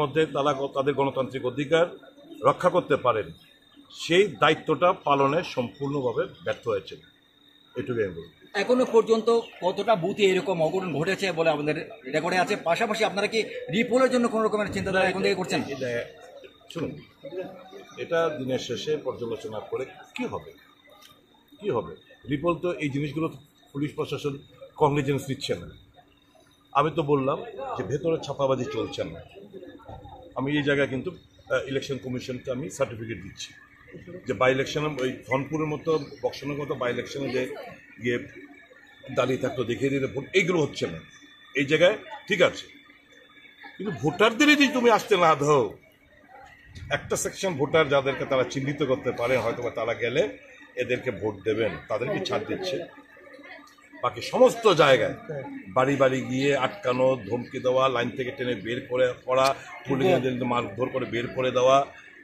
মধ্যে তারা তাদের গণতান্ত্রিক অধিকার রক্ষা করতে পারেন, সেই দায়িত্বটা পালনে সম্পূর্ণভাবে ব্যর্থ হয়েছে। এটুকু আমি বলব। এখনো পর্যন্ত কতটা বুথে এরকম অঘটন ঘটেছে বলে আমাদের রেকর্ডে আছে? পাশাপাশি আপনারা কি রিপোলের জন্য কোনো রকমের চিন্তাধারা এখন থেকে করছেন? শুনুন, এটা দিনের শেষে পর্যালোচনা করে কি হবে, কি হবে। রিপোল তো এই জিনিসগুলো পুলিশ প্রশাসন কগনিজেন্স নিচ্ছে না। আমি তো বললাম যে ভেতরে ছাপাবাজি চলছে না। আমি এই জায়গায় কিন্তু ইলেকশন কমিশনকে আমি সার্টিফিকেট দিচ্ছি যে বাই ইলেকশনে ওই ধনপুরের মতো বক্সনের মতো বাই ইলেকশনে যে গিয়ে দাঁড়িয়ে থাকতো দেখিয়ে দিতে ভোট, এইগুলো হচ্ছে না এই জায়গায়, ঠিক আছে। কিন্তু ভোটারদেরই যদি তুমি আসতে না দাও, একটা সেকশন ভোটার যাদেরকে তারা চিহ্নিত করতে পারে, হয়তো তারা গেলে এদেরকে ভোট দেবেন, তাদেরকে ছাড় দিচ্ছে। বাকি সমস্ত জায়গায় বাড়ি বাড়ি গিয়ে আটকানো, ধমকি দেওয়া, লাইন থেকে টেনে বের করে করা, পুলিশ মারধর করে বের করে দেওয়া।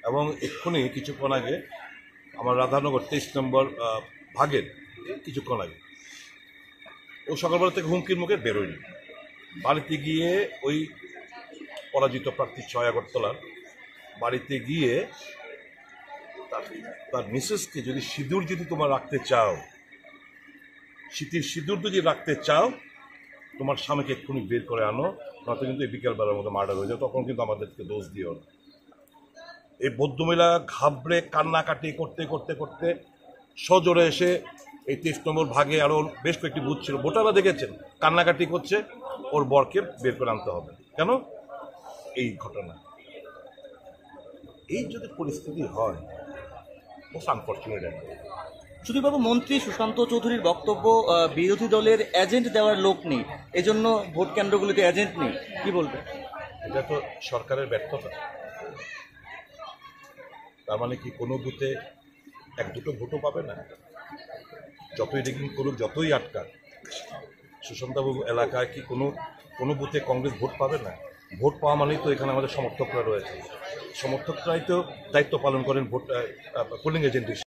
এবং এক্ষুনি কিছুক্ষণ আগে আমার রাধানগর 23 নম্বর ভাগের কিছুক্ষণ আগে ও সকালবেলা থেকে হুমকির মুখে বেরোয়নি, বাড়িতে গিয়ে ওই পরাজিত প্রার্থী 6 আগরতলার বাড়িতে গিয়ে তার মিসেসকে যদি সিঁদুর যদি তোমার রাখতে চাও, শীতের সিঁদুর যদি রাখতে চাও, তোমার স্বামীকে এক্ষুনি বের করে আনো, নয়তো কিন্তু এই বিকেলবেলার মধ্যে মার্ডার হয়ে যায়, তখন কিন্তু আমাদেরকে দোষ দিও না। এই ভদ্রমহিলা ঘাবড়ে কান্নাকাটি করতে করতে করতে সজোরে এসে এই 23 নম্বর ভাগে আরও বেশ কয়েকটি বুথ ছিল, ভোটাররা দেখেছেন কান্নাকাটি করছে, ওর বরকে বের করে আনতে হবে। কেন? এই ঘটনা, এই যদি পরিস্থিতি হয়, মোস্ট আনফর্চুনেট। সুধীরবাবু, মন্ত্রী সুশান্ত চৌধুরীর বক্তব্য বিরোধী দলের এজেন্ট দেওয়ার লোক নেই, এজন্য ভোট কেন্দ্রগুলিতে এজেন্ট নেই, কি বলবেন? এটা তো সরকারের ব্যর্থতা। তার মানে কি কোনো বুথে 1-2 ভোটও পাবে না? যতই রেগিং করুক, যতই আটকাক, সুশান্তবাবু এলাকায় কি কোনো বুথে কংগ্রেস ভোট পাবে না? ভোট পাওয়া মানেই তো এখানে আমাদের সমর্থকরা রয়েছে, সমর্থকরাই তো দায়িত্ব পালন করেন ভোট পোলিং এজেন্ট হিসেবে।